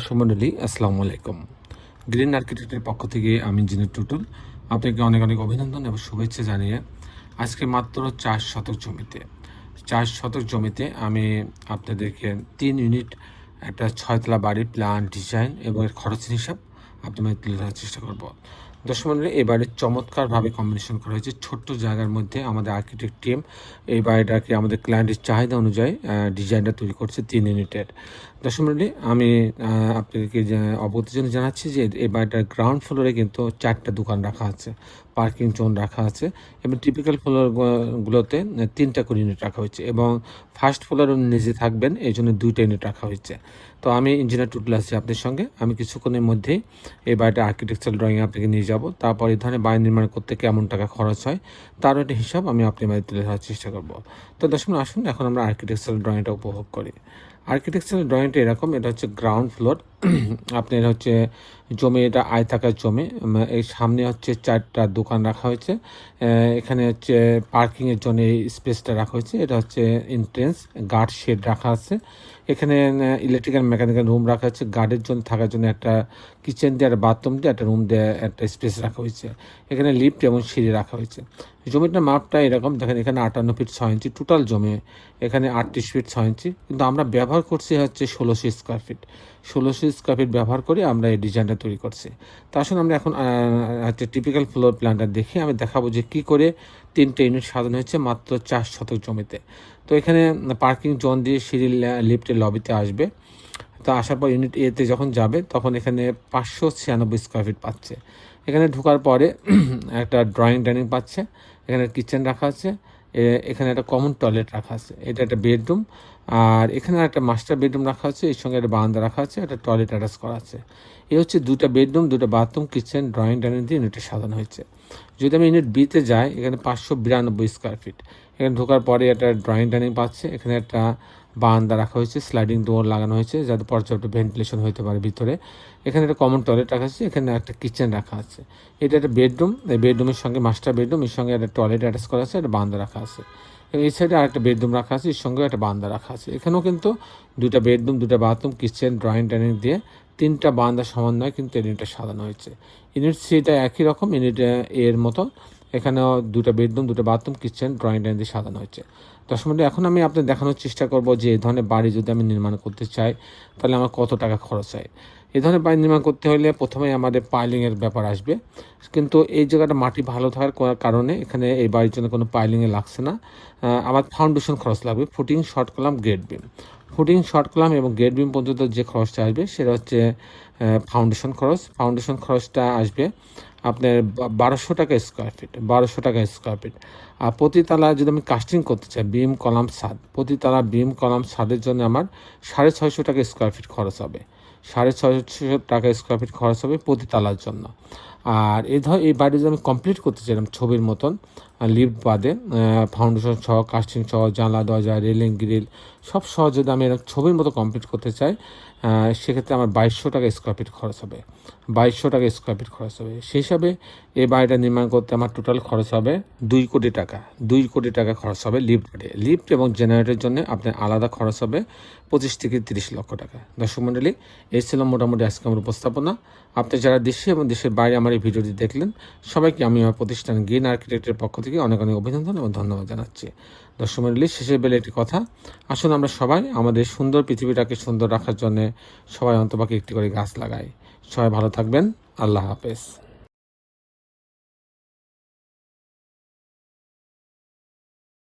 দর্শক মণ্ডলী আসসালামু আলাইকুম। গ্রিন আর্কিটেক্টের পক্ষ থেকে আমি ইঞ্জিনিয়ার টুটুল আপনাকে অনেক অনেক অভিনন্দন এবং শুভেচ্ছা জানিয়ে আজকে মাত্র 4 শতক জমিতে আমি আপনাদেরকে 3 ইউনিট একটা 6 তলা বাড়ির প্ল্যান ডিজাইন এবং এর খরচের হিসাব আপনাদের তুলে ধরার চেষ্টা করব। দর্শক মণ্ডলী এই বাড়ির চমৎকারভাবে কম্বিনেশন করা হয়েছে ছোট্ট জায়গার মধ্যে। আমাদের আর্কিটেক্ট টিম এই বাড়িটাকে আমাদের ক্লায়েন্টের চাহিদা অনুযায়ী ডিজাইনটা তৈরি করছে 3 ইউনিটের। দর্শক মণ্ডলী আমি আপনাদেরকে অবগতির জন্য জানাচ্ছি যে এই বাড়িটার গ্রাউন্ড ফ্লোরে কিন্তু 4টা দোকান রাখা আছে, পার্কিং জোন রাখা আছে এবং টিপিক্যাল ফ্লোরগুলোতে 3টা করে ইউনিট রাখা হয়েছে এবং ফার্স্ট ফ্লোরে নিজে থাকবেন এই জন্য 2টা ইউনিট রাখা হয়েছে। তো আমি ইঞ্জিনিয়ার টুটুল আছি আপনাদের সঙ্গে। আমি কিছুক্ষণের মধ্যেই এই বাড়িটা আর্কিটেকচারাল ড্রয়িং আপনাকে নিয়ে যাব, তারপর এই ধরনের বাড়ি নির্মাণ করতে কেমন টাকা খরচ হয় তারও একটা হিসাব আমি আপনার মাঝে তুলে ধরার চেষ্টা করব। তো দর্শক আসুন এখন আমরা আর্কিটেকচারাল ড্রয়িংটা উপভোগ করি। আর্কিটেকচারাল ড্রয়িংটা এরকম, এটা হচ্ছে গ্রাউন্ড ফ্লোর। আপনার হচ্ছে জমি, এটা আয়তাকার জমি। এই সামনে হচ্ছে 4টা দোকান রাখা হয়েছে। এখানে হচ্ছে পার্কিংয়ের জন্য এই স্পেসটা রাখা হয়েছে। এটা হচ্ছে এন্ট্রেন্স, গার্ড শেড রাখা আছে। এখানে ইলেকট্রিক্যাল মেকানিক্যাল রুম রাখা হচ্ছে, গার্ডের জন্য থাকার জন্য একটা কিচেন দিয়ে একটা বাথরুম দিয়ে একটা রুম দিয়ে একটা স্পেস রাখা হয়েছে। এখানে লিফট এবং সিঁড়ি রাখা হয়েছে। জমিটার মাপটা এরকম দেখেন, এখানে 58 ফিট 6 ইঞ্চি টোটাল জমি, এখানে 38 ফিট 6 ইঞ্চি, কিন্তু আমরা ব্যবহার করছি হচ্ছে 1600 স্কোয়ার ফিট। 1600 স্কোয়ার ফিট ব্যবহার করে আমরা এই ডিজাইনটা তৈরি করছি। তো আসুন আমরা এখন হচ্ছে টিপিক্যাল ফ্লোর প্ল্যানটা দেখে আমি দেখাবো যে কী করে 3টে ইউনিট সাজানো হয়েছে মাত্র 4 শতক জমিতে। তো এখানে পার্কিং জোন দিয়ে সিঁড়ি লিফটের লবিতে আসবে। তো আসার পর ইউনিট এতে যখন যাবে তখন এখানে 596 স্কোয়ার ফিট পাচ্ছে। এখানে ঢোকার পরে একটা ড্রয়িং ডাইনিং পাচ্ছে, এখানে কিচেন রাখা আছে, এখানে একটা কমন টয়লেট রাখা আছে, এটা একটা বেডরুম, আর এখানে একটা মাস্টার বেডরুম রাখা আছে, এর সঙ্গে একটা বারান্দা রাখা আছে, একটা টয়লেট অ্যাটাচ করা আছে। এই হচ্ছে 2টা বেডরুম, 2টা বাথরুম, কিচেন, ড্রয়িং ডাইনিং দিয়ে ইউনিটে সাজানো হয়েছে। যদি আমি ইউনিট বিতে যাই, এখানে 592 স্কোয়ার ফিট। এখানে ঢোকার পরে একটা ড্রয়িং ডাইনিং পাচ্ছে, এখানে একটা বারান্দা রাখা হয়েছে, স্লাইডিং ডোর লাগানো হয়েছে যাতে পর্যাপ্ত ভেন্টিলেশন হতে পারে ভিতরে। এখানে একটা কমন টয়লেট রাখা আছে, এখানে একটা কিচেন রাখা আছে। এটা একটা বেডরুম, এই বেডরুমের সঙ্গে মাস্টার বেডরুম, এর সঙ্গে একটা টয়লেট অ্যাটাচ করা আছে, একটা বারান্দা রাখা আছে। এবং এই সাইডে আরেকটা বেডরুম রাখা আছে, এর সঙ্গে একটা বারান্দা রাখা আছে। এখানেও কিন্তু 2টা বেডরুম, 2টা বাথরুম, কিচেন, ড্রয়িং ডাইনিং দিয়ে 3টা বারান্দার সমন্বয়ে কিন্তু ইউনিটটা সাজানো হয়েছে। ইউনিট সিটা একই রকম, ইউনিট এর মতো এখানেও 2টা বেডরুম, 2টা বাথরুম, কিচেন, ড্রয়িং ডাইনিং দিয়ে সাজানো হয়েছে। দর্শক মণ্ডলী এখন আমি আপনাদের দেখানোর চেষ্টা করব যে এই ধরনের বাড়ি যদি আমি নির্মাণ করতে চাই তাহলে আমার কত টাকা খরচ হয়। এই ধরনের বাড়ি নির্মাণ করতে হলে প্রথমেই আমাদের পাইলিংয়ের ব্যাপার আসবে, কিন্তু এই জায়গাটা মাটি ভালো থাকার কারণে এখানে এই বাড়ির জন্য কোনো পাইলিংয়ে লাগছে না। আমার ফাউন্ডেশন খরচ লাগবে, footing, short column, grade beam. Footing, short column এবং গ্রেড বিম পর্যন্ত যে খরচটা আসবে সেটা হচ্ছে ফাউন্ডেশন খরচ। ফাউন্ডেশন খরচটা আসবে আপনার 1200 টাকা স্কোয়ার ফিট, 1200 টাকা স্কোয়ার ফিট। আর প্রতি তালা যদি আমি কাস্টিং করতে চাই, বিম, কলাম, ছাদ, প্রতি তালা বিম, কলাম, ছাদের জন্য আমার 650 টাকা স্কোয়ার ফিট খরচ হবে। 650 টাকা স্কোয়ার ফিট খরচ হবে প্রতি তালার জন্য। আর এই বাড়ি যদি আমি কমপ্লিট করতে চাইলাম ছবির মতন, লিফট বাদে ফাউন্ডেশন সহ, কাস্টিং সহ, জানলা, দরজা, রেলিং, গ্রিল সব সহ যদি আমি এরকম ছবির মতো কমপ্লিট করতে চাই, সেক্ষেত্রে আমার 2200 টাকা স্কোয়ার ফিট খরচ হবে। 2200 টাকা স্কোয়ার ফিট খরচ হবে। সেই হিসাবে এই বাড়িটা নির্মাণ করতে আমার টোটাল খরচ হবে 2 কোটি টাকা। 2 কোটি টাকা খরচ হবে লিফট এবং জেনারেটরের জন্য আপনার আলাদা খরচ হবে 25 থেকে 30 লক্ষ টাকা। দর্শক মণ্ডলী, এই ছিল মোটামুটি আজকে আমার উপস্থাপনা। আপনি যারা দেশে এবং দেশের বাইরে আমার এই ভিডিওটি দেখলেন সবাইকে আমি আমার প্রতিষ্ঠান গ্রিন আর্কিটেক্টের পক্ষ থেকে অনেক অনেক অভিনন্দন এবং ধন্যবাদ জানাচ্ছি। দর্শক মণ্ডলী, শেষের বেলা একটি কথা, আসুন আমরা সবাই আমাদের সুন্দর পৃথিবীটাকে সুন্দর রাখার জন্য সবাই অন্তপাকে একটি করে গাছ লাগাই। সবাই ভালো থাকবেন। আল্লাহ হাফেজ।